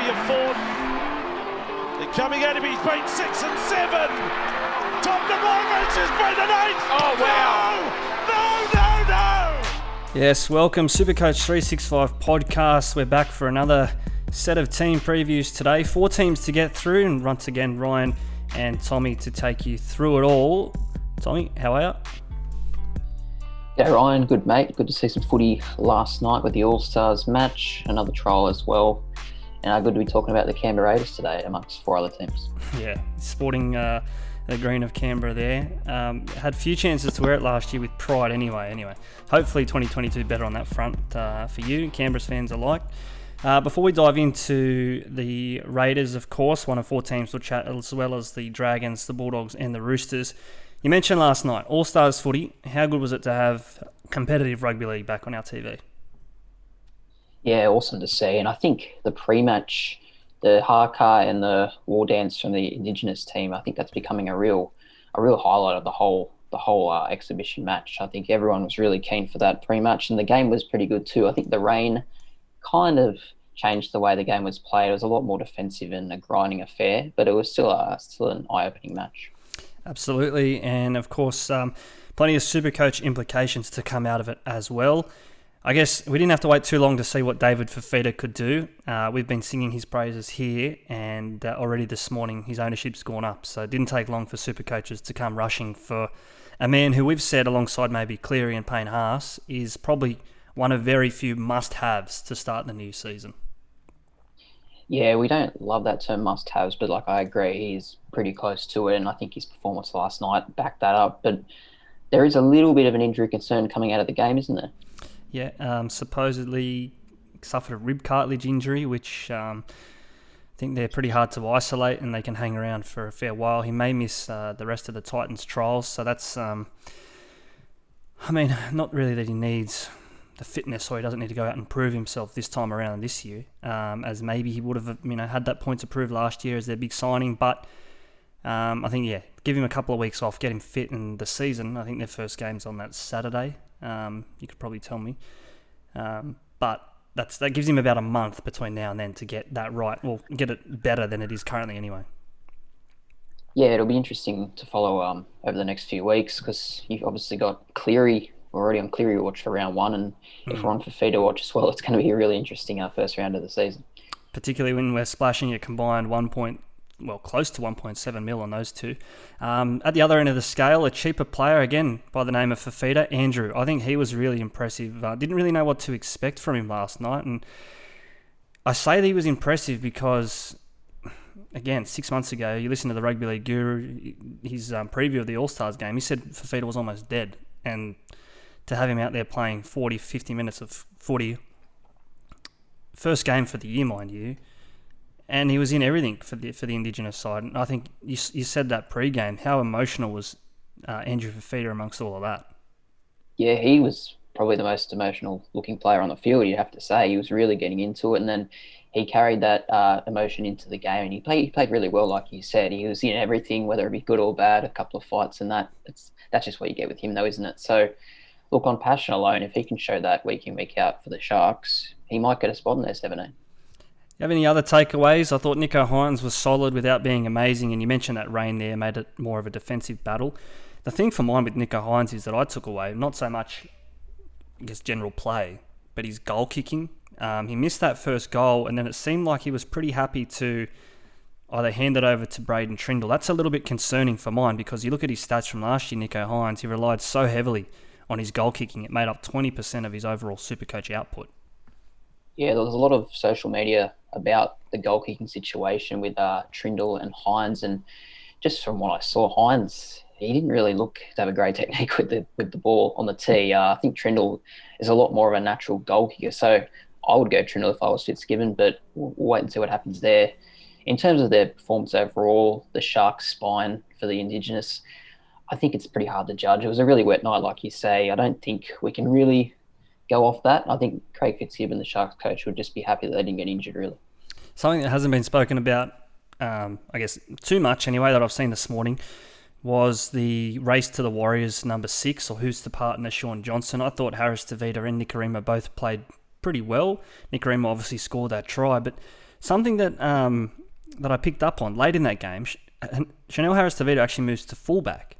maybe a fourth. They're coming at him, he's made 6 and 7. Top to Morris has made an 8th. Oh, wow. No. Yes, welcome SuperCoach365 podcast. We're back for another set of team previews today. 4 teams to get through, and once again, Ryan and Tommy to take you through it all. Tommy, how are you? Yeah, Ryan, good mate. Good to see some footy last night with the All-Stars match, another trial as well. And good to be talking about the Canberra Raiders today amongst 4 other teams. Yeah, sporting the green of Canberra there. Had a few chances to wear it last year with pride anyway. Hopefully 2022 better on that front for you, Canberra's fans alike. Before we dive into the Raiders, of course, one of 4 teams we'll chat, as well as the Dragons, the Bulldogs and the Roosters. You mentioned last night, All-Stars footy. How good was it to have competitive rugby league back on our TV? Yeah, awesome to see. And I think the pre-match, the haka and the war dance from the Indigenous team, I think that's becoming a real highlight of the whole exhibition match. I think everyone was really keen for that pre-match, and the game was pretty good too. I think the rain kind of changed the way the game was played. It was a lot more defensive and a grinding affair, but it was still an eye-opening match. Absolutely, and of course, plenty of SuperCoach implications to come out of it as well. I guess we didn't have to wait too long to see what David Fifita could do. We've been singing his praises here, and already this morning his ownership's gone up, so it didn't take long for SuperCoaches to come rushing for a man who we've said, alongside maybe Cleary and Payne Haas, is probably one of very few must-haves to start the new season. Yeah, we don't love that term must-haves, but I agree, he's pretty close to it, and I think his performance last night backed that up. But there is a little bit of an injury concern coming out of the game, isn't there? Yeah, supposedly suffered a rib cartilage injury, which I think they're pretty hard to isolate, and they can hang around for a fair while. He may miss the rest of the Titans trials, so that's, not really that he needs the fitness, or he doesn't need to go out and prove himself this time around this year, as maybe he would have had that point to prove last year as their big signing. But I think, give him a couple of weeks off, get him fit in the season. I think their first game's on that Saturday. You could probably tell me, but that gives him about a month between now and then to get that right. Well, get it better than it is currently anyway. Yeah, it'll be interesting to follow over the next few weeks, because you've obviously got Cleary. We're already on Cleary watch for round 1, and if we're on Fifita watch as well, it's going to be a really interesting first round of the season. Particularly when we're splashing a combined close to 1.7 mil on those two. At the other end of the scale, a cheaper player, again, by the name of Fifita, Andrew. I think he was really impressive. Didn't really know what to expect from him last night, and I say that he was impressive because, again, 6 months ago, you listen to the Rugby League Guru, his preview of the All-Stars game, he said Fifita was almost dead, and to have him out there playing 40, 50 minutes of footy, first game for the year, mind you, and he was in everything for the Indigenous side. And I think you said that pre-game, how emotional was Andrew Fifita amongst all of that? Yeah, he was probably the most emotional looking player on the field, you'd have to say. He was really getting into it, and then he carried that emotion into the game, and he played really well, like you said. He was in everything, whether it be good or bad, a couple of fights, and that's just what you get with him though, isn't it? So look, on passion alone, if he can show that week in, week out for the Sharks, he might get a spot in their 17. You have any other takeaways? I thought Nicho Hynes was solid without being amazing, and you mentioned that rain there made it more of a defensive battle. The thing for mine with Nicho Hynes is that I took away, not so much, I guess, general play, but his goal kicking. He missed that first goal, and then it seemed like he was pretty happy to either hand it over to Braden Trindle. That's a little bit concerning for mine, because you look at his stats from last year, Nicho Hynes, he relied so heavily on his goal kicking. It made up 20% of his overall SuperCoach output. Yeah, there was a lot of social media about the goal kicking situation with Trindle and Hynes, and just from what I saw, Hynes, he didn't really look to have a great technique with the ball on the tee. I think Trindle is a lot more of a natural goal kicker, so I would go Trindle if I was Fitzgibbon, but we'll wait and see what happens there. In terms of their performance overall, the Sharks' spine for the Indigenous, I think it's pretty hard to judge. It was a really wet night, like you say. I don't think we can really go off that. I think Craig Fitzgibbon, the Sharks coach, would just be happy that they didn't get injured, really. Something that hasn't been spoken about, I guess, too much anyway, that I've seen this morning, was the race to the Warriors number 6, or who's the partner, Sean Johnson. I thought Harris Tavita and Nikorima both played pretty well. Nikorima obviously scored that try, but Something that I picked up on late in that game, Chanel Harris-Tavita actually moves to fullback.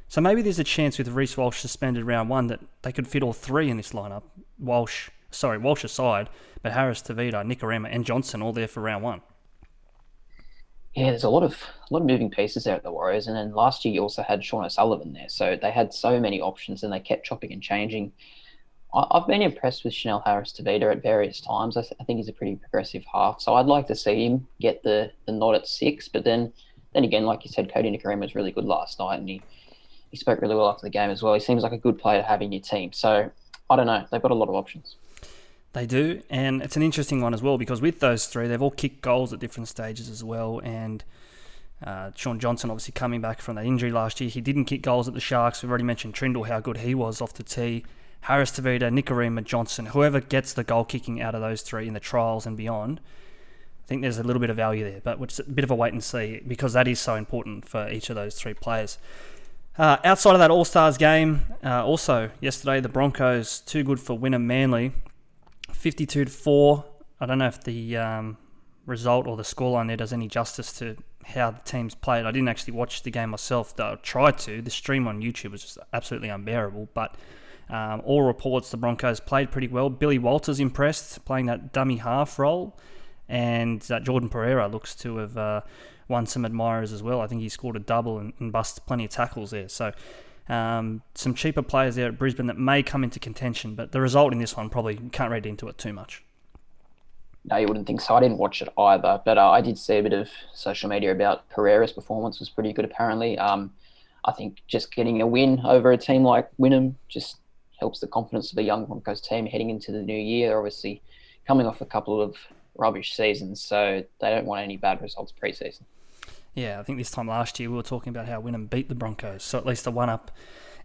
So maybe there's a chance with Reece Walsh suspended round one that they could fit all three in this lineup. Walsh aside, but Harris-Tavita, Nikorima and Johnson all there for round one. Yeah, there's a lot of moving pieces there at the Warriors, and then last year you also had Sean O'Sullivan there, so they had so many options and they kept chopping and changing. I've been impressed with Chanel Harris-Tavita at various times. I think he's a pretty progressive half, so I'd like to see him get the nod at 6. But then again, like you said, Cody Nikorima was really good last night, and he spoke really well after the game as well. He seems like a good player to have in your team. So I don't know, they've got a lot of options. They do, and it's an interesting one as well because with those three, they've all kicked goals at different stages as well. And Sean Johnson obviously coming back from that injury last year. He didn't kick goals at the Sharks. We've already mentioned Trindle, how good he was off the tee. Harris-Tavita, Nikorima, Johnson, whoever gets the goal kicking out of those three in the trials and beyond, I think there's a little bit of value there, but it's a bit of a wait and see because that is so important for each of those three players. Outside of that All-Stars game, also yesterday, the Broncos, too good for Wynnum Manly, 52-4. I don't know if the result or the scoreline there does any justice to how the teams played. I didn't actually watch the game myself, though I tried to. The stream on YouTube was just absolutely unbearable, but all reports the Broncos played pretty well. Billy Walters impressed, playing that dummy half role, and Jordan Pereira looks to have won some admirers as well. I think he scored a double and busted plenty of tackles there. So some cheaper players there at Brisbane that may come into contention, but the result in this one probably can't read into it too much. No, you wouldn't think so. I didn't watch it either, but I did see a bit of social media about Pereira's performance was pretty good apparently. I think just getting a win over a team like Wynnum just helps the confidence of the young Broncos team heading into the new year. They're obviously coming off a couple of rubbish seasons, so they don't want any bad results pre-season. Yeah, I think this time last year we were talking about how Wynnum beat the Broncos, so at least a one-up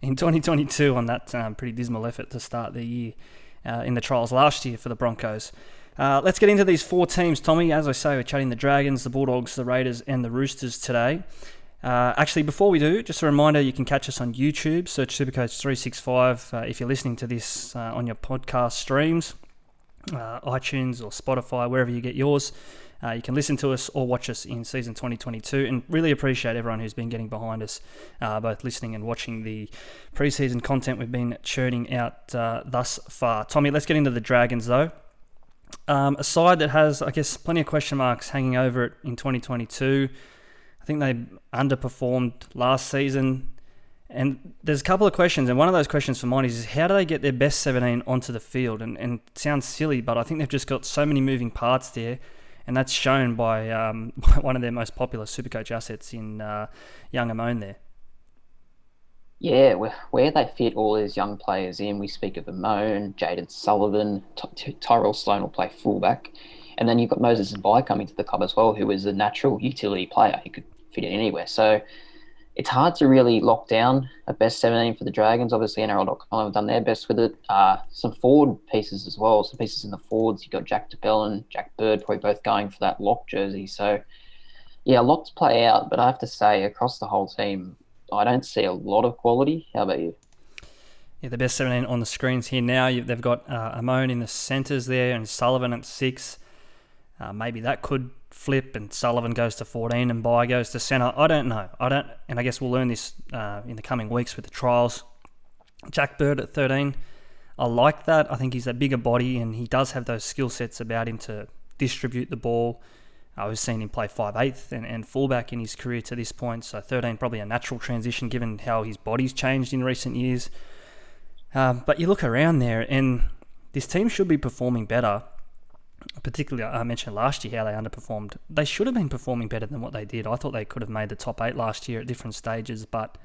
in 2022 on that pretty dismal effort to start the year in the trials last year for the Broncos. Let's get into these four teams, Tommy. As I say, we're chatting the Dragons, the Bulldogs, the Raiders and the Roosters today. Actually, before we do, just a reminder, you can catch us on YouTube. Search SuperCoach365 if you're listening to this on your podcast streams, iTunes or Spotify, wherever you get yours. You can listen to us or watch us in season 2022, and really appreciate everyone who's been getting behind us, both listening and watching the pre-season content we've been churning out thus far. Tommy, let's get into the Dragons though. A side that has, I guess, plenty of question marks hanging over it in 2022. I think they underperformed last season. And there's a couple of questions, and one of those questions for mine is how do they get their best 17 onto the field? And it sounds silly, but I think they've just got so many moving parts there, and that's shown by one of their most popular SuperCoach assets in young Amon there. Yeah, where they fit all these young players in, we speak of Amon, Jaden Sullivan, Tyrell Sloan will play fullback, and then you've got Moses Mbai coming to the club as well, who is a natural utility player. He could fit in anywhere. So it's hard to really lock down a best 17 for the Dragons. Obviously, NRL.com have done their best with it. Some forward pieces as well. Some pieces in the forwards. You've got Jack DeBell and Jack Bird probably both going for that lock jersey. So, yeah, a lot to play out. But I have to say, across the whole team, I don't see a lot of quality. How about you? Yeah, the best 17 on the screens here now. They've got Amon in the centres there and Sullivan at 6. Maybe that could flip and Sullivan goes to 14 and Mbai goes to centre. I don't know. And I guess we'll learn this in the coming weeks with the trials. Jack Bird at 13. I like that. I think he's a bigger body and he does have those skill sets about him to distribute the ball. We've seen him play 5/8 and fullback in his career to this point. So 13 probably a natural transition given how his body's changed in recent years. But you look around there and this team should be performing better. Particularly, I mentioned last year how they underperformed. They should have been performing better than what they did. I thought they could have made the top 8 last year at different stages, but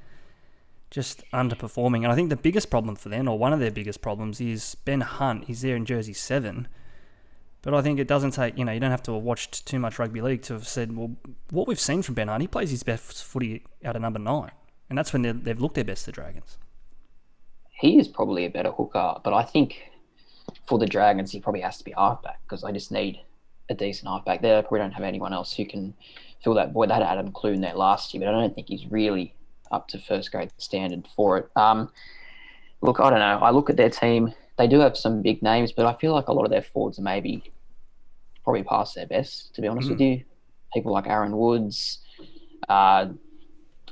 just underperforming. And I think the biggest problem for them, or one of their biggest problems, is Ben Hunt. He's there in jersey 7. But I think it doesn't take, you don't have to have watched too much rugby league to have said, well, what we've seen from Ben Hunt, he plays his best footy out of number 9. And that's when they've looked their best, the Dragons. He is probably a better hooker, but I think for the Dragons, he probably has to be halfback because they just need a decent halfback there. Probably don't have anyone else who can fill that void. They had Adam Clune there last year, but I don't think he's really up to first grade standard for it. Look, I don't know. I look at their team. They do have some big names, but I feel like a lot of their forwards are maybe probably past their best, to be honest with you. People like Aaron Woods, I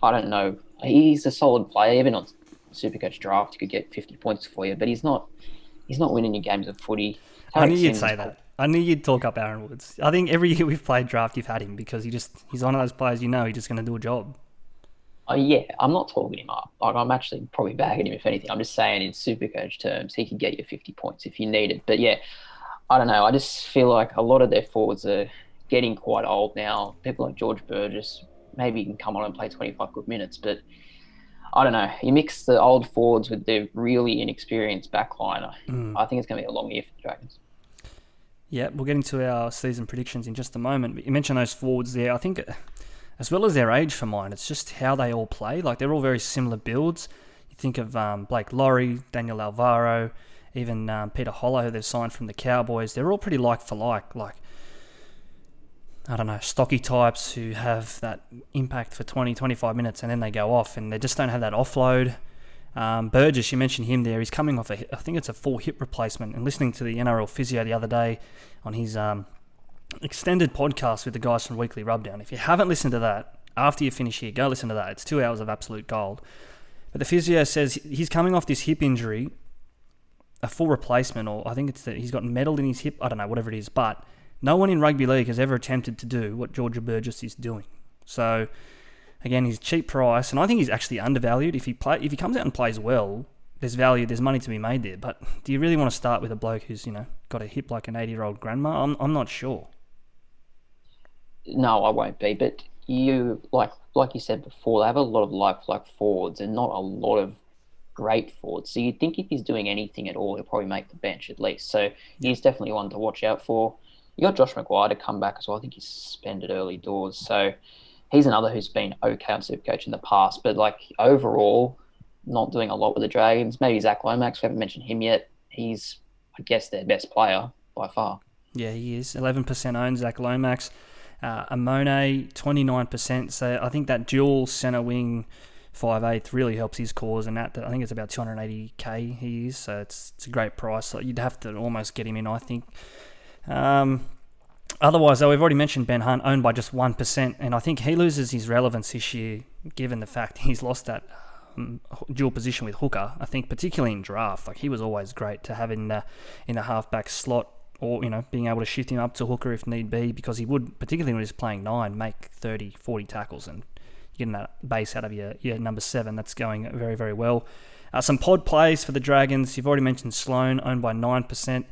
don't know. He's a solid player. Even on SuperCoach draft, he could get 50 points for you, but he's not winning your games of footy. I knew you'd say that. I knew you'd talk up Aaron Woods. I think every year we've played draft, you've had him because he's one of those players he's just going to do a job. Oh, yeah, I'm not talking him up. Like, I'm actually probably bagging him, if anything. I'm just saying in SuperCoach terms, he could get you 50 points if you need it. But, yeah, I don't know. I just feel like a lot of their forwards are getting quite old now. People like George Burgess, maybe he can come on and play 25 good minutes. But, I don't know. You mix the old forwards with the really inexperienced backline. I think it's going to be a long year for the Dragons. Yeah, we'll get into our season predictions in just a moment. But you mentioned those forwards there. I think, as well as their age for mine, it's just how they all play. Like, they're all very similar builds. You think of Blake Laurie, Daniel Alvaro, even Peter Hollow, who they've signed from the Cowboys. They're all pretty like for like. Like, I don't know, stocky types who have that impact for 20, 25 minutes and then they go off and they just don't have that offload. Burgess, you mentioned him there. He's coming off I think it's a full hip replacement. And listening to the NRL physio the other day on his extended podcast with the guys from Weekly Rubdown. If you haven't listened to that, after you finish here, go listen to that. It's 2 hours of absolute gold. But the physio says he's coming off this hip injury, a full replacement, or I think it's that he's got metal in his hip. I don't know, whatever it is. But no one in rugby league has ever attempted to do what George Burgess is doing. So, again, he's cheap price, and I think he's actually undervalued. If he comes out and plays well, there's value, there's money to be made there. But do you really want to start with a bloke who's got a hip like an 80-year-old grandma? I'm not sure. No, I won't be. But you like you said before, they have a lot of like forwards and not a lot of great forwards. So you'd think if he's doing anything at all, he'll probably make the bench at least. So he's definitely one to watch out for. You got Josh McGuire to come back as well. I think he's suspended early doors. So he's another who's been okay on SuperCoach in the past. But like overall, not doing a lot with the Dragons. Maybe Zach Lomax. We haven't mentioned him yet. He's, I guess, their best player by far. Yeah, he is. 11% owned, Zach Lomax. Amone, 29%. So I think that dual centre wing 5'8" really helps his cause, and that I think it's about 280k he is. So it's a great price. So you'd have to almost get him in, I think. Otherwise, though, we've already mentioned Ben Hunt, owned by just 1%, and I think he loses his relevance this year, given the fact he's lost that dual position with hooker. I think particularly in draft, like he was always great to have in the halfback slot, or being able to shift him up to hooker if need be, because he would, particularly when he's playing 9, make 30, 40 tackles and getting that base out of your number 7. That's going very, very well. Some pod plays for the Dragons. You've already mentioned Sloan, owned by 9%.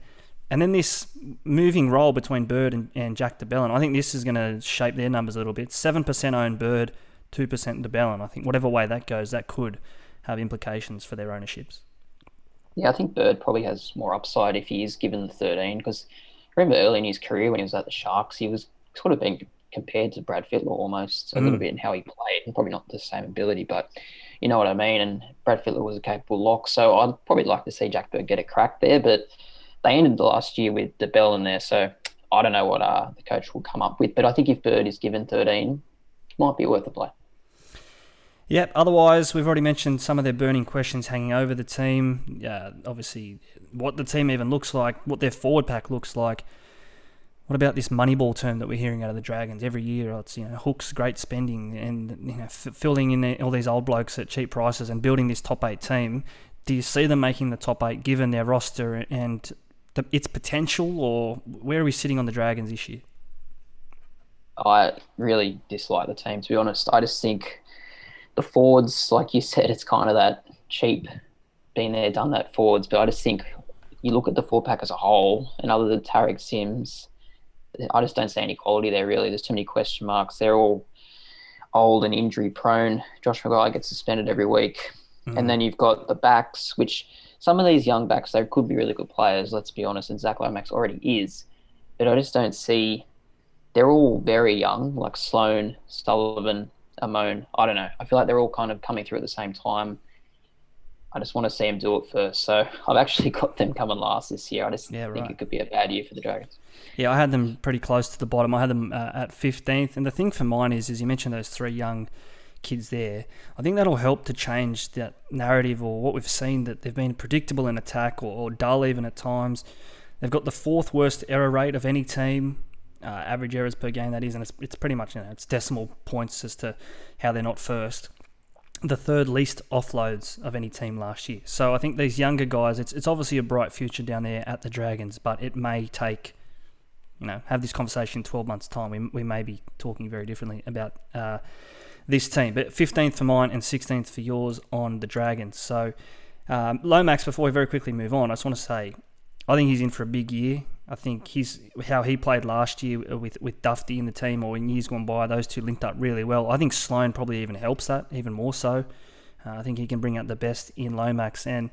And then this moving role between Bird and Jack DeBellin, I think this is going to shape their numbers a little bit. 7% owned Bird, 2% DeBellin. I think whatever way that goes, that could have implications for their ownerships. Yeah, I think Bird probably has more upside if he is given the 13, because I remember early in his career when he was at the Sharks, he was sort of being compared to Brad Fittler almost a little bit in how he played, and probably not the same ability, but you know what I mean. And Brad Fittler was a capable lock, so I'd probably like to see Jack Bird get a crack there, but they ended the last year with DeBell in there, so I don't know what the coach will come up with. But I think if Bird is given 13, it might be worth a play. Yep, otherwise, we've already mentioned some of their burning questions hanging over the team. Obviously, what the team even looks like, what their forward pack looks like. What about this Moneyball term that we're hearing out of the Dragons every year? It's hooks, great spending, and filling in all these old blokes at cheap prices and building this top 8 team. Do you see them making the top 8 given their roster and its potential, or where are we sitting on the Dragons this year? I really dislike the team, to be honest. I just think the forwards, like you said, it's kind of that cheap, been there, done that forwards. But I just think you look at the forward pack as a whole, and other than Tarek Sims, I just don't see any quality there, really. There's too many question marks. They're all old and injury prone. Josh McGuire gets suspended every week. And then you've got the backs, which some of these young backs, they could be really good players, let's be honest, and Zach Lomax already is. But I just don't see... They're all very young, like Sloan, Sullivan, Amon. I don't know. I feel like they're all kind of coming through at the same time. I just want to see them do it first. So I've actually got them coming last this year. I just think it could be a bad year for the Dragons. Yeah, I had them pretty close to the bottom. I had them at 15th. And the thing for mine is you mentioned those 3 young kids there. I think that'll help to change that narrative, or what we've seen, that they've been predictable in attack or dull even at times. They've got the 4th worst error rate of any team. average errors per game, that is, and it's pretty much, it's decimal points as to how they're not first. The third least offloads of any team last year. So I think these younger guys, it's obviously a bright future down there at the Dragons, but it may take, have this conversation in 12 months' time. We may be talking very differently about this team. But 15th for mine and 16th for yours on the Dragons. So Lomax, before we very quickly move on, I just want to say, I think he's in for a big year. I think how he played last year with Dufty in the team, or in years gone by, those two linked up really well. I think Sloan probably even helps that, even more so. I think he can bring out the best in Lomax. And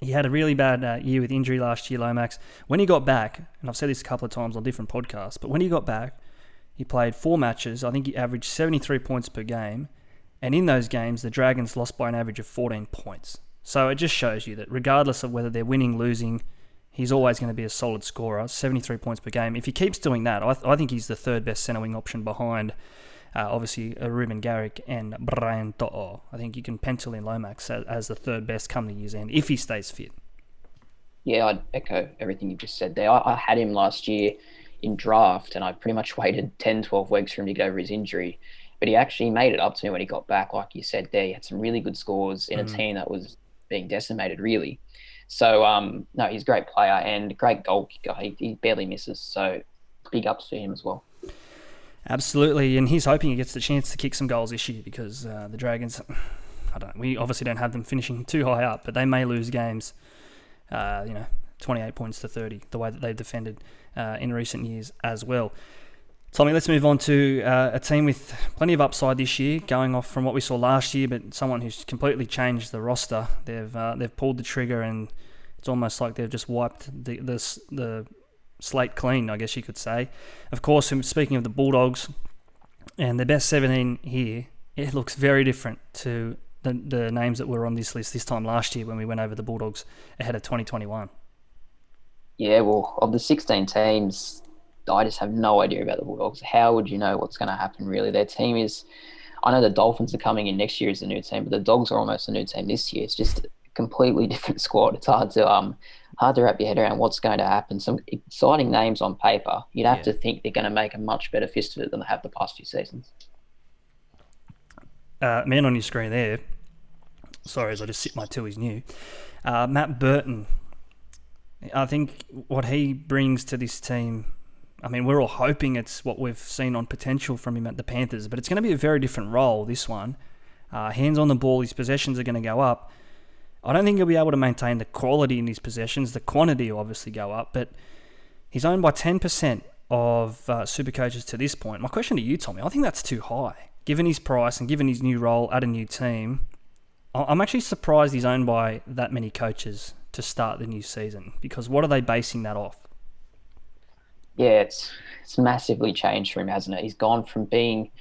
he had a really bad year with injury last year, Lomax. When he got back, and I've said this a couple of times on different podcasts, but when he got back, he played 4 matches. I think he averaged 73 points per game. And in those games, the Dragons lost by an average of 14 points. So it just shows you that regardless of whether they're winning, losing, he's always going to be a solid scorer, 73 points per game. If he keeps doing that, I think he's the third best centre wing option behind, obviously, Ruben Garrick and Brian To'o. I think you can pencil in Lomax as the third best come the year's end, if he stays fit. Yeah, I'd echo everything you just said there. I had him last year in draft, and I pretty much waited 10, 12 weeks for him to get over his injury. But he actually made it up to me when he got back. Like you said there, he had some really good scores in a team that was being decimated, really. So, no, he's a great player and great goal kicker. He barely misses. So, big ups for him as well. Absolutely. And he's hoping he gets the chance to kick some goals this year because the Dragons, we obviously don't have them finishing too high up, but they may lose games, 28 points to 30, the way that they've defended in recent years as well. Tommy, let's move on to a team with plenty of upside this year, going off from what we saw last year, but someone who's completely changed the roster. They've pulled the trigger, and it's almost like they've just wiped the slate clean, I guess you could say. Of course, speaking of the Bulldogs and the best 17 here, it looks very different to the names that were on this list this time last year when we went over the Bulldogs ahead of 2021. Yeah, well, of the 16 teams, I just have no idea about the Bulldogs. How would you know what's going to happen, really? Their team is... I know the Dolphins are coming in next year as a new team, but the Dogs are almost a new team this year. It's just a completely different squad. It's hard to wrap your head around what's going to happen. Some exciting names on paper. You'd have to think they're going to make a much better fist of it than they have the past few seasons. Man on your screen there, sorry, as I just sip my two, he's new. Matt Burton. I think what he brings to this team... I mean, we're all hoping it's what we've seen on potential from him at the Panthers, but it's going to be a very different role, this one. Hands on the ball, his possessions are going to go up. I don't think he'll be able to maintain the quality in his possessions. The quantity will obviously go up, but he's owned by 10% of SuperCoaches to this point. My question to you, Tommy, I think that's too high. Given his price and given his new role at a new team, I'm actually surprised he's owned by that many coaches to start the new season, because what are they basing that off? Yeah, it's massively changed for him, hasn't it? He's gone from being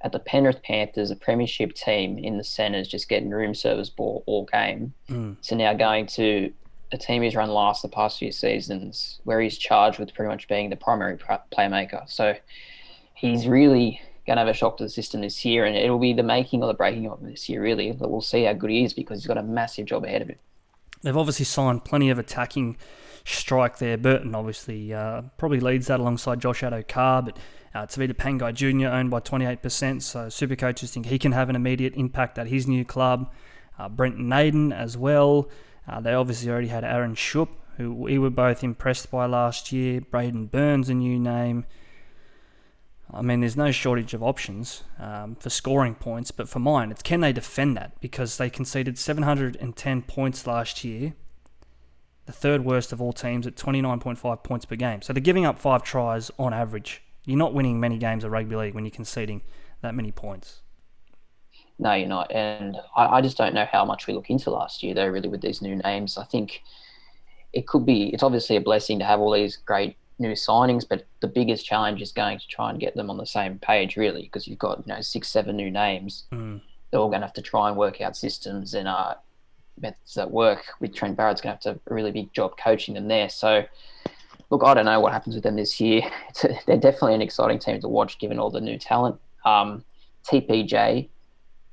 at the Penrith Panthers, a premiership team in the centres, just getting room service ball all game, to now going to a team he's run last the past few seasons, where he's charged with pretty much being the primary playmaker. So he's really going to have a shock to the system this year, and it'll be the making or the breaking of him this year, really. But we'll see how good he is, because he's got a massive job ahead of him. They've obviously signed plenty of attacking strike there. Burton obviously probably leads that alongside Josh Addo-Carr, but Tavita Pangai Jr. owned by 28%, so SuperCoaches think he can have an immediate impact at his new club. Brenton Naden as well. They obviously already had Aaron Schupp, who we were both impressed by last year. Braden Burns, a new name. I mean, there's no shortage of options for scoring points, but for mine, it's can they defend that? Because they conceded 710 points last year, the third worst of all teams at 29.5 points per game. So they're giving up 5 tries on average. You're not winning many games of rugby league when you're conceding that many points. No, you're not. And I just don't know how much we look into last year, though, really, with these new names. I think it's obviously a blessing to have all these great new signings, but the biggest challenge is going to try and get them on the same page, really, because you've got 6, 7 new names. They're all going to have to try and work out systems and methods that work. With Trent Barrett's going to have a really big job coaching them there. So, look, I don't know what happens with them this year. They're definitely an exciting team to watch, given all the new talent. TPJ,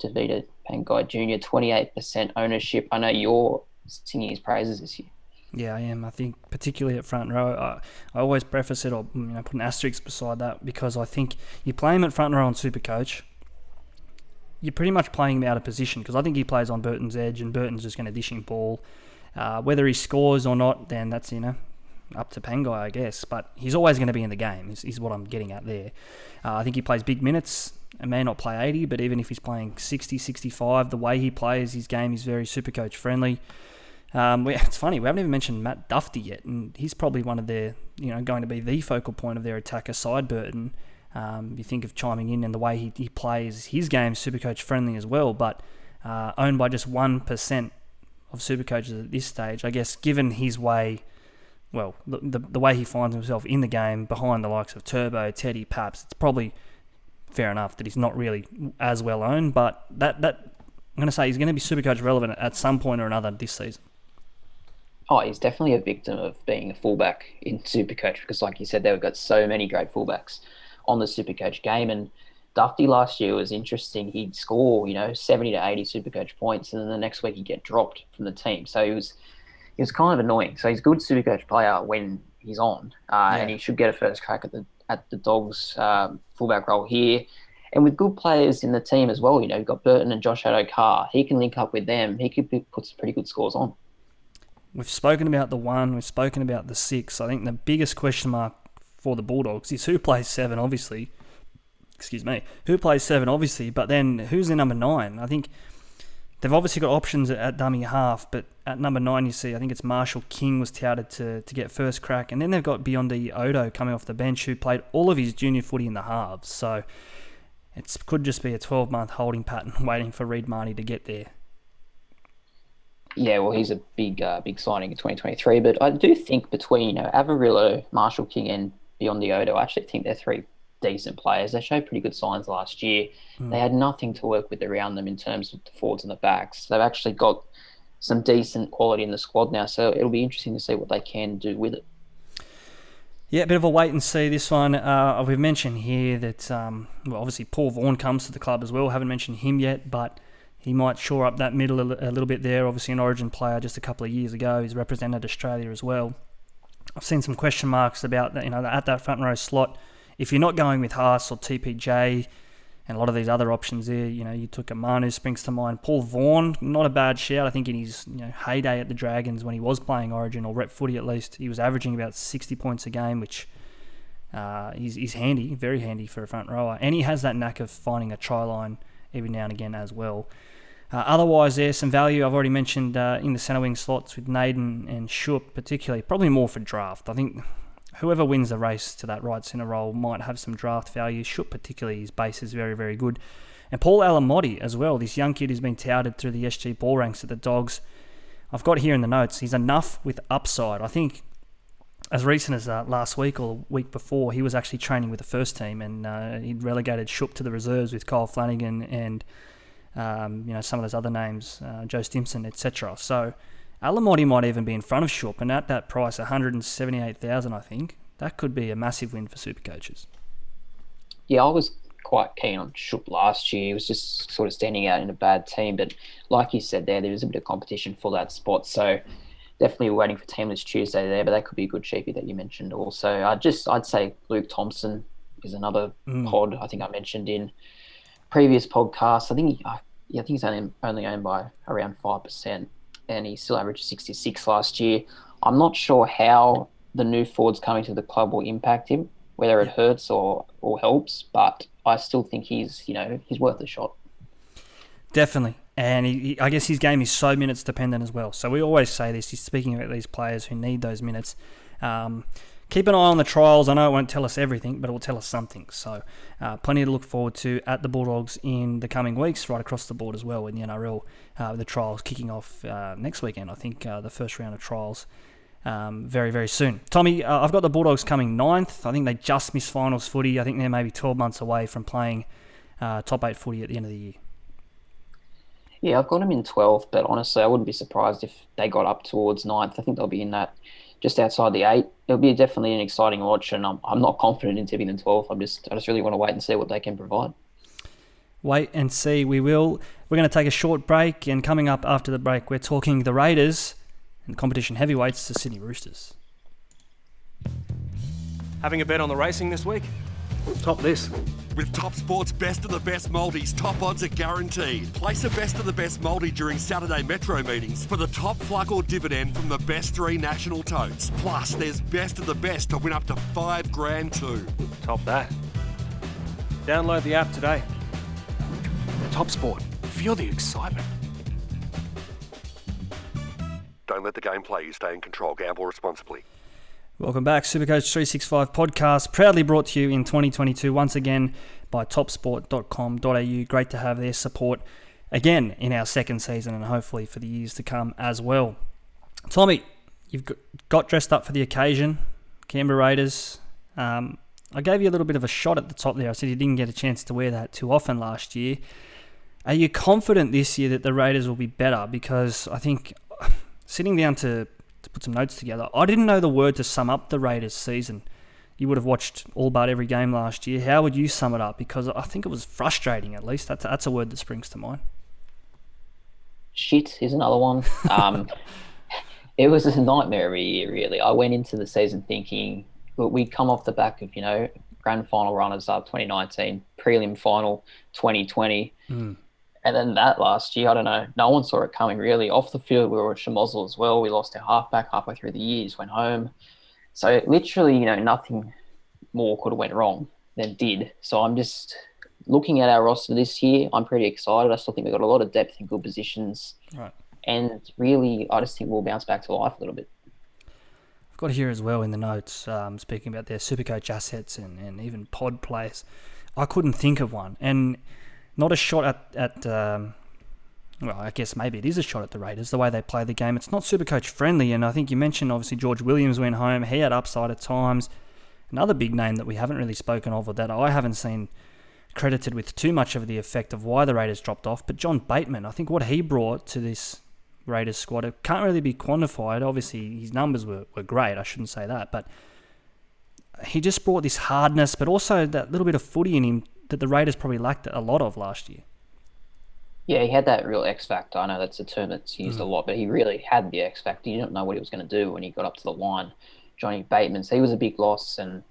Tavita Pangai Jr., 28% ownership. I know you're singing his praises this year. Yeah, I am. I think particularly at front row, I always preface it or put an asterisk beside that because I think you play him at front row on SuperCoach, you're pretty much playing him out of position because I think he plays on Burton's edge and Burton's just going to dish him ball. Whether he scores or not, then that's up to Pangai, I guess. But he's always going to be in the game is what I'm getting at there. I think he plays big minutes. It may not play 80, but even if he's playing 60, 65, the way he plays his game is very SuperCoach friendly. It's funny, we haven't even mentioned Matt Duffy yet, and he's probably one of their, going to be the focal point of their attack aside Burton. You think of chiming in and the way he plays his game, SuperCoach friendly as well, but owned by just 1% of SuperCoaches at this stage. I guess given his way, well, the way he finds himself in the game behind the likes of Turbo, Teddy, Paps, it's probably fair enough that he's not really as well owned, but that I'm going to say he's going to be SuperCoach relevant at some point or another this season. Oh, he's definitely a victim of being a fullback in SuperCoach because, like you said, they've got so many great fullbacks on the SuperCoach game. And Dufty last year was interesting. He'd score, 70 to 80 SuperCoach points, and then the next week he'd get dropped from the team. So he was kind of annoying. So he's a good SuperCoach player when he's on, and he should get a first crack at the Dogs fullback role here. And with good players in the team as well, you've got Burton and Josh Addo-Carr. He can link up with them. He could put some pretty good scores on. We've spoken about the 1, we've spoken about the 6. I think the biggest question mark for the Bulldogs is who plays 7, obviously. Excuse me. Who plays 7, obviously, but then who's in number 9? I think they've obviously got options at dummy half, but at number 9 you see, I think it's Marshall King was touted to get first crack, and then they've got Biondi Odo coming off the bench who played all of his junior footy in the halves, so it could just be a 12-month holding pattern waiting for Reid Marnie to get there. Yeah, well, he's a big signing in 2023. But I do think between Avarillo, Marshall King, and Biondi Odo, I actually think they're 3 decent players. They showed pretty good signs last year. They had nothing to work with around them in terms of the forwards and the backs. They've actually got some decent quality in the squad now, so it'll be interesting to see what they can do with it. Yeah, a bit of a wait and see this one. We've mentioned here that, obviously Paul Vaughan comes to the club as well. Haven't mentioned him yet, but he might shore up that middle a little bit there. Obviously an Origin player just a couple of years ago. He's represented Australia as well. I've seen some question marks about that, at that front row slot. If you're not going with Haas or TPJ and a lot of these other options there, you took a Manu springs to mind. Paul Vaughan, not a bad shout. I think in his heyday at the Dragons when he was playing Origin or rep footy at least, he was averaging about 60 points a game, which is handy, very handy for a front rower. And he has that knack of finding a try line every now and again as well. Otherwise, there's some value I've already mentioned in the centre wing slots with Naden and Shoop particularly, probably more for draft. I think whoever wins the race to that right centre role might have some draft value. Shoop particularly, his base is very, very good. And Paul Alamotti as well, this young kid who's been touted through the SG ball ranks at the Dogs. I've got here in the notes, he's enough with upside. I think as recent as last week or the week before, he was actually training with the first team and he'd relegated Shoop to the reserves with Kyle Flanagan and some of those other names, Joe Stimson, etc. So Alamotti might even be in front of Shoop, and at that price, $178,000, I think, that could be a massive win for SuperCoaches. Yeah, I was quite keen on Shoop last year. He was just sort of standing out in a bad team, but like you said there was a bit of competition for that spot, so definitely waiting for Teamless Tuesday there, but that could be a good cheapie that you mentioned also. I'd say Luke Thompson is another pod I think I mentioned in previous podcasts. I think he's only owned by around 5%, and he still averaged 66 last year. I'm not sure how the new forwards coming to the club will impact him, whether it hurts or helps, but I still think he's worth a shot. Definitely. And I guess his game is so minutes dependent as well. So we always say this, he's speaking about these players who need those minutes. Keep an eye on the trials. I know it won't tell us everything, but it will tell us something. So plenty to look forward to at the Bulldogs in the coming weeks, right across the board as well in the NRL. The trials kicking off next weekend, I think, the first round of trials very, very soon. Tommy, I've got the Bulldogs coming 9th. I think they just missed finals footy. I think they're maybe 12 months away from playing top 8 footy at the end of the year. Yeah, I've got them in 12th, but honestly, I wouldn't be surprised if they got up towards 9th. I think they'll be in that just outside the 8. It'll be definitely an exciting watch, and I'm not confident in tipping them 12th. I just really want to wait and see what they can provide. Wait and see. We will. We're going to take a short break, and coming up after the break, we're talking the Raiders and the competition heavyweights, the Sydney Roosters. Having a bet on the racing this week? Top this. With Top Sport's best of the best multis, top odds are guaranteed. Place a best of the best multi during Saturday Metro meetings for the top fluck or dividend from the best 3 national totes. Plus, there's best of the best to win up to $5,000 too. Top that. Download the app today. Top Sport. Feel the excitement. Don't let the game play you. Stay in control. Gamble responsibly. Welcome back. SuperCoach365 podcast, proudly brought to you in 2022 once again by topsport.com.au. Great to have their support again in our second season and hopefully for the years to come as well. Tommy, you've got dressed up for the occasion. Canberra Raiders. I gave you a little bit of a shot at the top there. I said you didn't get a chance to wear that too often last year. Are you confident this year that the Raiders will be better? Because I think sitting down to put some notes together, I didn't know the word to sum up the Raiders season. You would have watched all but every game last year. How would you sum it up? Because I think it was frustrating, at least. That's a word that springs to mind. Shit is another one. It was a nightmare every year, really. I went into the season thinking, look, we'd come off the back of, grand final runners-up 2019, prelim final 2020. And then that last year, I don't know, no one saw it coming really. Off the field, we were at Shamozzle as well. We lost our halfback halfway through the year, just went home. So literally, nothing more could have went wrong than did. So I'm just looking at our roster this year. I'm pretty excited. I still think we've got a lot of depth in good positions. Right. And really, I just think we'll bounce back to life a little bit. I've got here as well in the notes, speaking about their SuperCoach assets and even pod plays. I couldn't think of one. And not a shot at well, I guess maybe it is a shot at the Raiders, the way they play the game. It's not SuperCoach friendly, and I think you mentioned, obviously, George Williams went home. He had upside at times. Another big name that we haven't really spoken of, or that I haven't seen credited with too much of the effect of why the Raiders dropped off, but John Bateman, I think what he brought to this Raiders squad, it can't really be quantified. Obviously, his numbers were great, I shouldn't say that, but he just brought this hardness, but also that little bit of footy in him that the Raiders probably lacked a lot of last year. Yeah, he had that real X factor. I know that's a term that's used a lot, but he really had the X factor. You didn't know what he was going to do when he got up to the line. Johnny Bateman, so he was a big loss and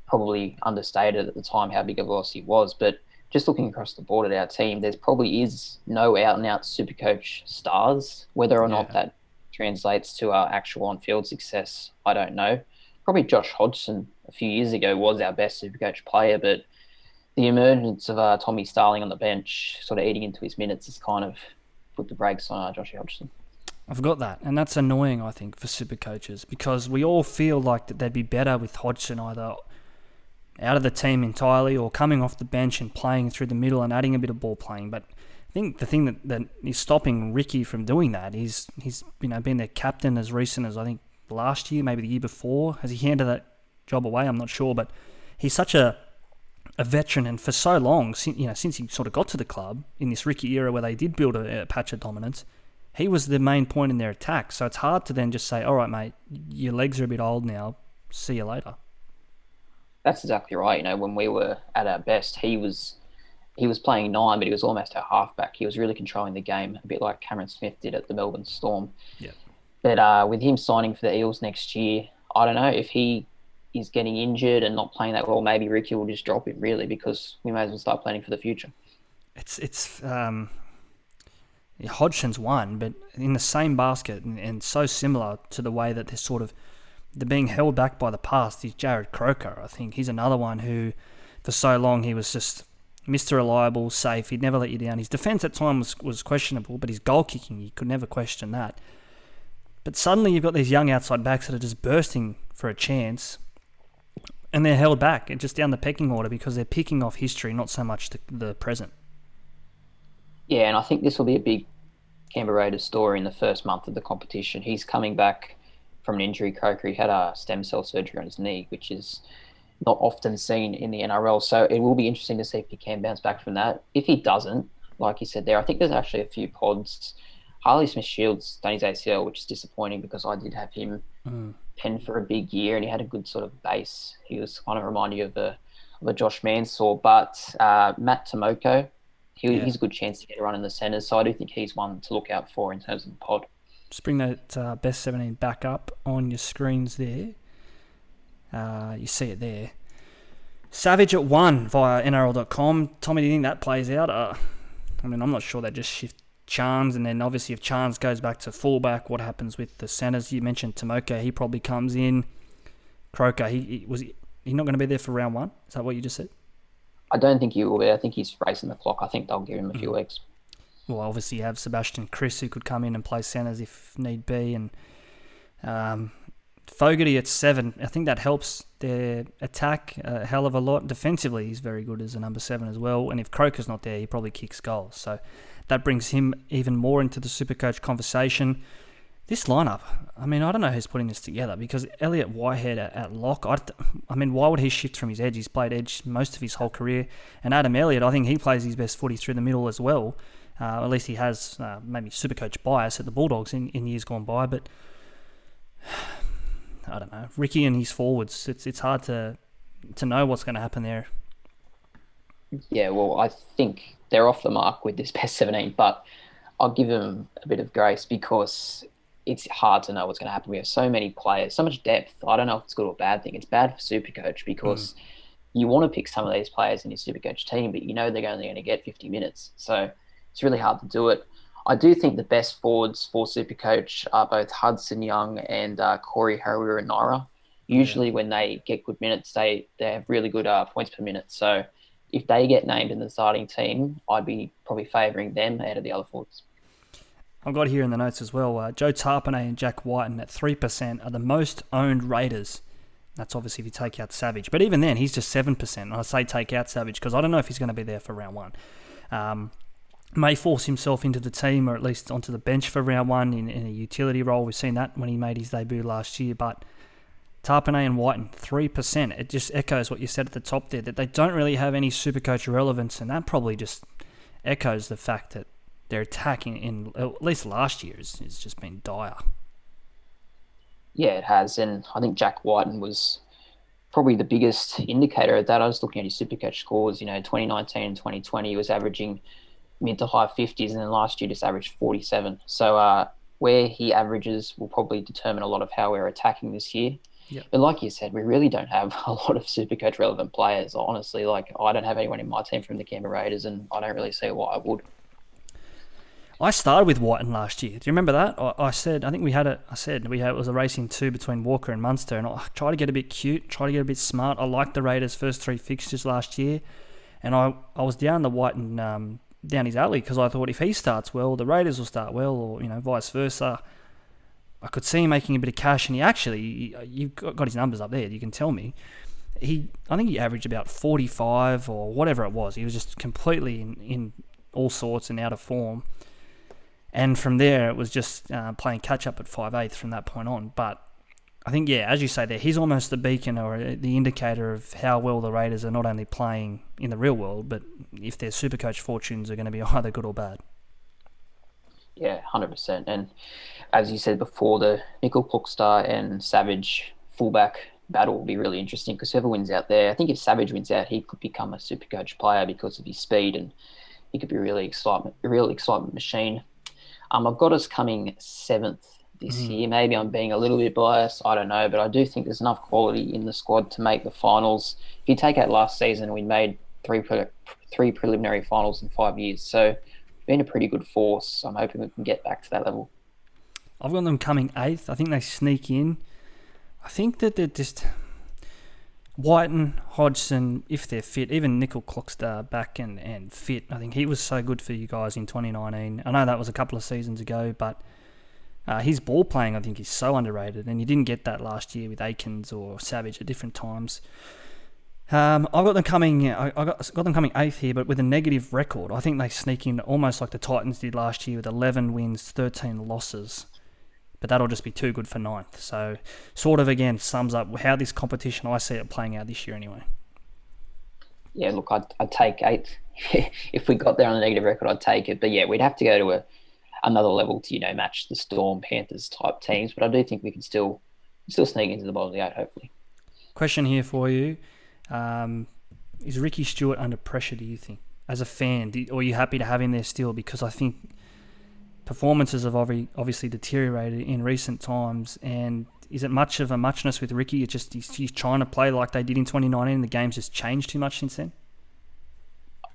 probably understated at the time how big of a loss he was. But just looking across the board at our team, there's probably is no out-and-out SuperCoach stars. Whether or not that translates to our actual on-field success, I don't know. Probably Josh Hodgson a few years ago was our best SuperCoach player, but the emergence of Tommy Starling on the bench, sort of eating into his minutes, has kind of put the brakes on Josh Hodgson. I've got that, and that's annoying, I think, for super coaches, because we all feel like that they'd be better with Hodgson either out of the team entirely or coming off the bench and playing through the middle and adding a bit of ball playing. But I think the thing that is stopping Ricky from doing that is he's been their captain as recent as I think last year, maybe the year before. Has he handed that job away? I'm not sure, but he's such a veteran, and for so long, since he sort of got to the club in this Ricky era where they did build a patch of dominance, he was the main point in their attack. So it's hard to then just say, all right, mate, your legs are a bit old now, see you later. That's exactly right. When we were at our best, he was playing 9, but he was almost our halfback. He was really controlling the game, a bit like Cameron Smith did at the Melbourne Storm. Yeah. But with him signing for the Eels next year, I don't know if he is getting injured and not playing that well. Maybe Ricky will just drop him, really, because we may as well start planning for the future. It's Hodgson's one, but in the same basket and so similar to the way that they're being held back by the past is Jared Croker. I think he's another one who, for so long, he was just Mr. Reliable, safe. He'd never let you down. His defence at times was questionable, but his goal kicking, you could never question that. But suddenly you've got these young outside backs that are just bursting for a chance, and they're held back and just down the pecking order because they're picking off history, not so much the present. Yeah, and I think this will be a big Canberra Raiders story in the first month of the competition. He's coming back from an injury. Croker, he had a stem cell surgery on his knee, which is not often seen in the NRL. So it will be interesting to see if he can bounce back from that. If he doesn't, like you said there, I think there's actually a few pods. Harley Smith-Shields done his ACL, which is disappointing because I did have him penned for a big year and he had a good sort of base. He was kind of remind you of a Josh Mansour. But Matt Tomoko, he's a good chance to get a run in the centres. So I do think he's one to look out for in terms of the pod. Just bring that best 17 back up on your screens there. You see it there. Savage at 1 via NRL.com. Tommy, do you think that plays out? I'm not sure they just shift Chance, and then obviously if Chance goes back to fullback, what happens with the centres? You mentioned Tomoko, he probably comes in. Croker, he not going to be there for round 1? Is that what you just said? I don't think he will be. I think he's racing the clock. I think they'll give him a few weeks. Well, obviously you have Sebastian Chris who could come in and play centres if need be, and Fogarty at 7. I think that helps their attack a hell of a lot. Defensively, he's very good as a number 7 as well, and if Croker's not there, he probably kicks goals. So that brings him even more into the SuperCoach conversation. This lineup, I don't know who's putting this together, because Elliot Whitehead at lock, why would he shift from his edge? He's played edge most of his whole career. And Adam Elliott, I think he plays his best footy through the middle as well. At least he has maybe SuperCoach bias at the Bulldogs in years gone by. But I don't know. Ricky and his forwards, it's hard to know what's going to happen there. Yeah, well, I think they're off the mark with this best 17, but I'll give them a bit of grace because it's hard to know what's going to happen. We have so many players, so much depth. I don't know if it's good or bad thing. It's bad for SuperCoach because you want to pick some of these players in your SuperCoach team, but you know they're only going to get 50 minutes. So it's really hard to do it. I do think the best forwards for SuperCoach are both Hudson Young and Corey Harawira-Naera. Usually when they get good minutes, they have really good points per minute. So if they get named in the starting team, I'd be probably favouring them out of the other forwards. I've got here in the notes as well, Joe Tarpanay and Jack Whiten at 3% are the most owned Raiders. That's obviously if you take out Savage. But even then, he's just 7%. I say take out Savage because I don't know if he's going to be there for round 1. May force himself into the team or at least onto the bench for round 1 in a utility role. We've seen that when he made his debut last year. But Tarpanay and Whiten, 3%. It just echoes what you said at the top there, that they don't really have any SuperCoach relevance, and that probably just echoes the fact that their attacking in at least last year has just been dire. Yeah, it has. And I think Jack Whiten was probably the biggest indicator of that. I was looking at his SuperCoach scores, 2019 and 2020, he was averaging mid to high 50s, and then last year just averaged 47. So where he averages will probably determine a lot of how we're attacking this year. Yep. But like you said, we really don't have a lot of SuperCoach relevant players. Honestly, I don't have anyone in my team from the Canberra Raiders, and I don't really see why I would. I started with Whiten last year. Do you remember that? I said it was a racing 2 between Walker and Munster, and I tried to get a bit cute, tried to get a bit smart. I liked the Raiders' first 3 fixtures last year, and I was down the Whiten down his alley because I thought if he starts well, the Raiders will start well, or vice versa. I could see him making a bit of cash, and you've got his numbers up there. You can tell me. I think he averaged about 45 or whatever it was. He was just completely in all sorts and out of form. And from there, it was just playing catch-up at 5/8 from that point on. But I think, as you say there, he's almost the beacon or the indicator of how well the Raiders are not only playing in the real world, but if their SuperCoach fortunes are going to be either good or bad. Yeah, 100%. And as you said before, the Nickel Puckstar and Savage fullback battle will be really interesting because whoever wins out there, I think if Savage wins out, he could become a SuperCoach player because of his speed, and he could be a real excitement machine. I've got us coming 7th this year. Maybe I'm being a little bit biased. I don't know, but I do think there's enough quality in the squad to make the finals. If you take out last season, we made three preliminary finals in 5 years. So been a pretty good force. I'm hoping we can get back to that level. I've got them coming 8th. I think they sneak in. I think that they're just Whiten, Hodgson, if they're fit, even Nickel Clockstar back and fit. I think he was so good for you guys in 2019. I know that was a couple of seasons ago, but his ball playing, I think, is so underrated, and you didn't get that last year with Aikens or Savage at different times. I've got them coming. I got them coming 8th here, but with a negative record. I think they sneak in almost like the Titans did last year with 11 wins, 13 losses. But that'll just be too good for 9th. So sort of, again, sums up how this competition, I see it playing out this year anyway. Yeah, look, I'd take 8th. If we got there on a negative record, I'd take it. But yeah, we'd have to go to another level to, match the Storm, Panthers type teams. But I do think we can still sneak into the bottom of the 8, hopefully. Question here for you. Is Ricky Stewart under pressure, do you think? As a fan, or are you happy to have him there still? Because I think performances have obviously deteriorated in recent times, and is it much of a muchness with Ricky? It's just he's trying to play like they did in 2019 and the game's just changed too much since then?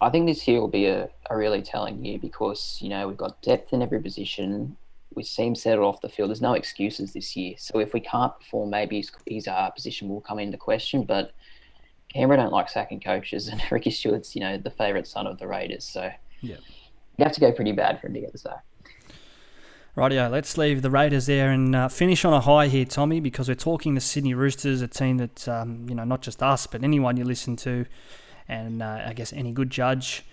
I think this year will be a really telling year because, we've got depth in every position. We seem settled off the field. There's no excuses this year. So if we can't perform, maybe his position will come into question. But Canberra don't like sacking coaches, and Ricky Stewart's, the favourite son of the Raiders. So yeah, you have to go pretty bad for him to get the sack. Rightio, let's leave the Raiders there and finish on a high here, Tommy, because we're talking the Sydney Roosters, a team that, not just us, but anyone you listen to, and I guess any good judge,